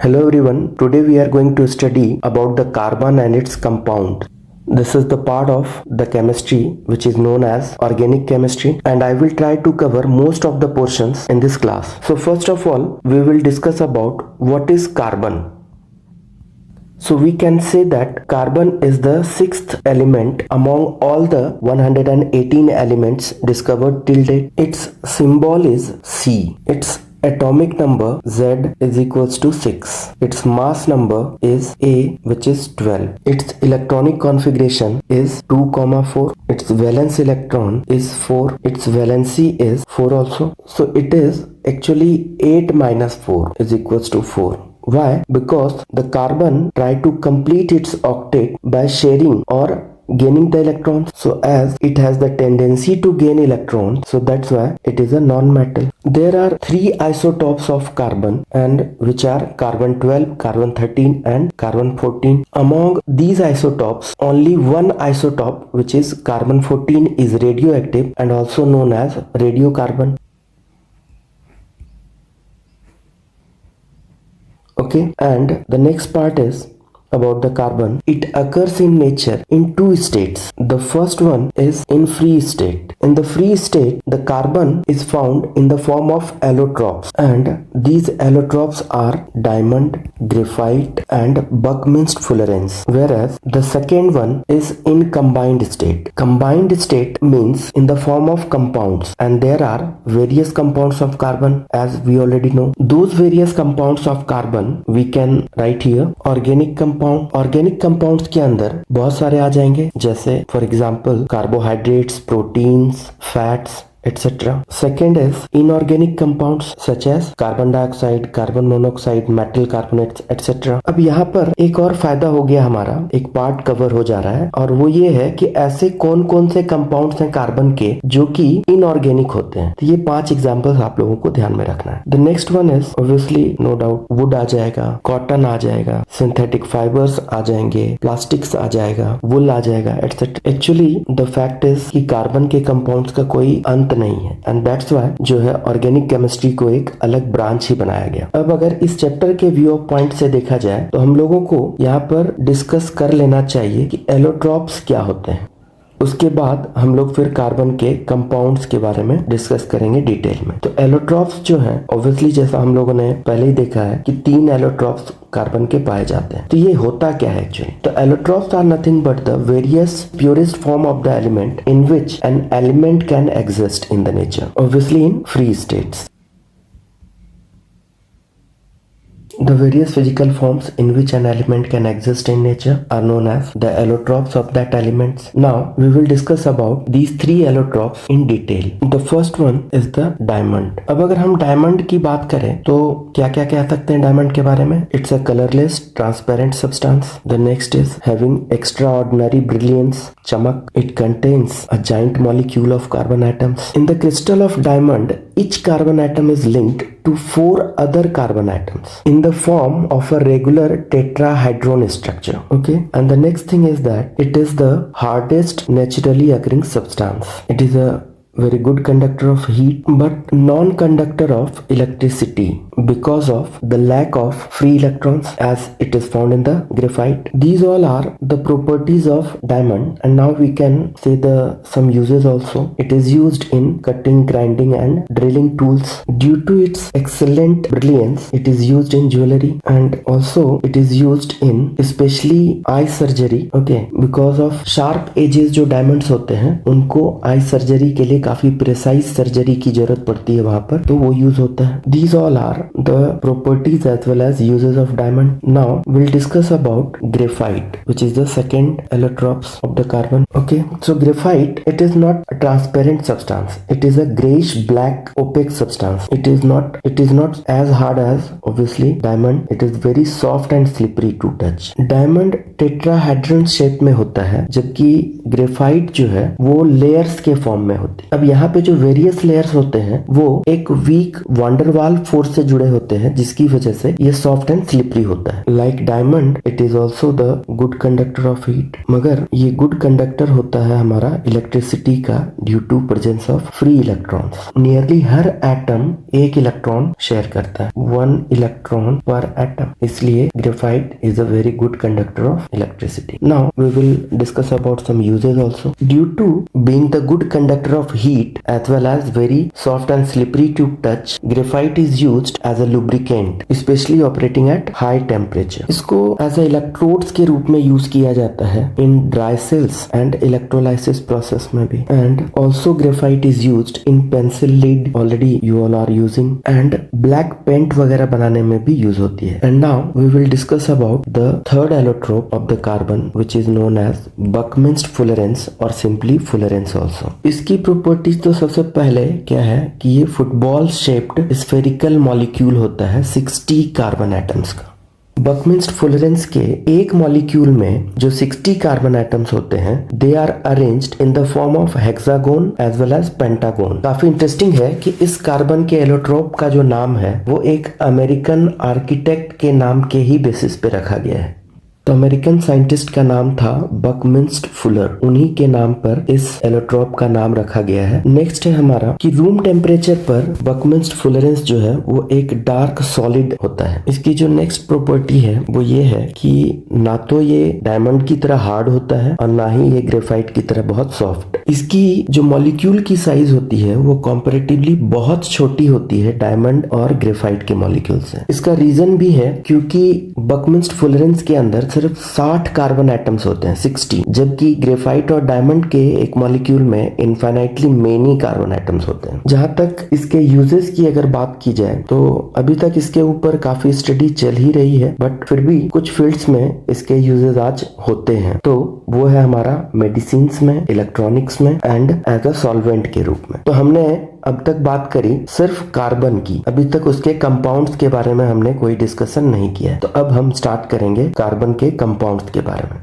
Hello everyone, today we are going to study about the carbon and its compound. This is the part of the chemistry which is known as organic chemistry, and I will try to cover most of the portions in this class. So first of all, we will discuss about what is carbon. So we can say that carbon is the sixth element among all the 118 elements discovered till date. Its symbol is C. Its atomic number Z is equals to 6. Its mass number is A, which is 12. Its electronic configuration is 2, 4. Its valence electron is 4. Its valency is 4 also. So it is actually 8 minus 4 is equals to 4. Why? Because the carbon try to complete its octet by sharing or gaining the electrons. So as it has the tendency to gain electrons, so that's why it is a non-metal. There are three isotopes of carbon, and which are carbon 12, carbon 13 and carbon 14. Among these isotopes, only one isotope, which is carbon 14, is radioactive and also known as radiocarbon. Okay, and the next part is about the carbon. It occurs in nature in two states. The first one is in free state. In the free state, the carbon is found in the form of allotropes, and these allotropes are diamond, graphite and Buckminster fullerenes. Whereas the second one is in combined state. Combined state means in the form of compounds, and there are various compounds of carbon, as we already know. Those various compounds of carbon we can write here. Organic compounds के अंदर बहुत सारे आ जाएंगे, जैसे for example carbohydrates, proteins, fats etc. Second is inorganic compounds such as carbon dioxide, carbon monoxide, metal carbonates etc. अब यहाँ पर एक और फायदा हो गया, हमारा एक पार्ट कवर हो जा रहा है, और वो ये है कि ऐसे कौन कौन से कंपाउंड्स हैं कार्बन के जो कि इनऑर्गेनिक होते हैं. तो ये 5 एग्जांपल्स आप लोगों को ध्यान में रखना है. The next one is obviously no doubt wood आ जाएगा, कॉटन आ जाएगा, सिंथेटिक फाइबर्स आ जाएंगे, प्लास्टिक्स आ जाएगा, वुल आ जाएगा etc. Actually the fact is कि कार्बन के कंपाउंड्स का कोई अंत नहीं है, एंड दैट्स व्हाई जो है ऑर्गेनिक केमिस्ट्री को एक अलग ब्रांच ही बनाया गया. अब अगर इस चैप्टर के व्यू ऑफ पॉइंट से देखा जाए तो हम लोगों को यहाँ पर डिस्कस कर लेना चाहिए कि एलोट्रॉप्स क्या होते हैं. उसके बाद हम लोग फिर कार्बन के कंपाउंड्स के बारे में डिस्कस करेंगे डिटेल में. तो एलोट्रॉप्स जो है ऑब्वियसली जैसा हम लोगों ने पहले ही देखा है कि 3 एलोट्रॉप्स कार्बन के पाए जाते हैं. तो ये होता क्या है एक्चुअली? तो allotropes are nothing but the various purest form of the element in which an element can exist in the nature, obviously in free states. The various physical forms in which an element can exist in nature are known as the allotropes of that elements. Now we will discuss about these 3 allotropes in detail. The first one is the diamond. अब अगर हम diamond की बात करें तो क्या क्या कह सकते हैं diamond के बारे में? It's a colorless, transparent substance. The next is having extraordinary brilliance, चमक. It contains a giant molecule of carbon atoms. In the crystal of diamond, each carbon atom is linked to 4 other carbon atoms in the form of a regular tetrahedron structure. Okay, and the next thing is that it is the hardest naturally occurring substance. It is a very good conductor of heat but non-conductor of electricity because of the lack of free electrons, as it is found in the graphite. These all are the properties of diamond, and now we can say some uses also. It is used in cutting, grinding and drilling tools. Due to its excellent brilliance, it is used in jewelry, and also it is used in especially eye surgery. Okay, because of sharp edges जो diamonds होते हैं उनको eye surgery के लिए काफी precise surgery की जरूरत पड़ती है वहां पर, तो वो यूज होता है. These all are the properties as well as uses of diamond. Now we'll discuss about graphite, which is the second allotropes of the carbon. Okay, so graphite, it is not a transparent substance. It is a grayish black opaque substance. It is not as hard as obviously diamond. It is very soft and slippery to touch. Diamond tetrahedron shape में होता है, जबकि graphite जो है वो layers के form में होती है. अब यहाँ पे जो वेरियस लेयर्स होते हैं वो एक वीक वांडरवाल फोर्स से जुड़े होते हैं, जिसकी वजह से ये सॉफ्ट एंड स्लिपरी होता है. Like diamond, it is also the good conductor of heat, मगर ये गुड कंडक्टर कलर होता है हमारा इलेक्ट्रिसिटी का due to presence of free electrons. Nearly हर एटम एक इलेक्ट्रॉन शेयर करता है, 1 इलेक्ट्रॉन पर एटम, इसलिए graphite is a very good conductor of electricity. Now we will discuss about some uses also. Due to being the good conductor of heat as well as very soft and slippery to touch, graphite is used as a lubricant specially operating at high temperature. इसको as अ electrodes के रूप में use किया जाता है in dry cells and electrolysis process में भी। And also graphite is used in pencil lead, already you all are using, and black paint वगैरह बनाने में भी यूज होती है। And now we will discuss about the third allotrope of the carbon which is known as buckminster fullerenes और simply fullerenes also. इसकी properties तो सबसे पहले क्या है कि ये फुटबॉल शेप्ड स्फेरिकल मॉलिक्यूल होता है 60 कार्बन एटम्स का। बकमिंस्ट फुलरेंस के एक मॉलिक्यूल में जो 60 कार्बन एटम्स होते हैं, they are arranged in the form of hexagon as well as pentagon. काफी इंटरेस्टिंग है कि इस कार्बन के एलोट्रोप का जो नाम है वो एक अमेरिकन आर्किटेक्ट के नाम के ही बेसिस पे रखा गया है। तो अमेरिकन साइंटिस्ट का नाम था बकमिंस्ट फुलर, उन्हीं के नाम पर इस एलोट्रोप का नाम रखा गया है। नेक्स्ट है हमारा कि रूम टेम्परेचर पर बकमिंस्ट फुलरेंस जो है वो एक डार्क सॉलिड होता है। इसकी जो नेक्स्ट प्रॉपर्टी है वो ये है कि ना तो ये डायमंड की तरह हार्ड होता है और ना ही ये ग्रेफाइट की तरह बहुत सॉफ्ट। इसकी जो मॉलिक्यूल की साइज होती है वो कंपैरेटिवली बहुत छोटी होती है डायमंड और ग्रेफाइट के मॉलिक्यूल से। इसका रीजन भी है क्योंकि बकमिंस्ट फुलरेंस के अंदर सिर्फ 60 कार्बन एटम्स होते हैं, 60, जबकि ग्रेफाइट और डायमंड के एक मॉलिक्यूल में इनफाइनाइटली मेनी कार्बन एटम्स होते हैं। जहां तक इसके यूजेस की अगर बात की जाए तो अभी तक इसके ऊपर काफी स्टडी चल ही रही है, बट फिर भी कुछ फील्ड्स में इसके यूजेस आज होते हैं। तो वो है हमारा मेडिसिन में, इलेक्ट्रॉनिक्स में एंड एज अ सॉल्वेंट के रूप में। तो हमने अब तक बात करी सिर्फ कार्बन की, अभी तक उसके कंपाउंड्स के बारे में हमने कोई डिस्कशन नहीं किया है। तो अब हम स्टार्ट करेंगे कार्बन के कंपाउंड्स के बारे में।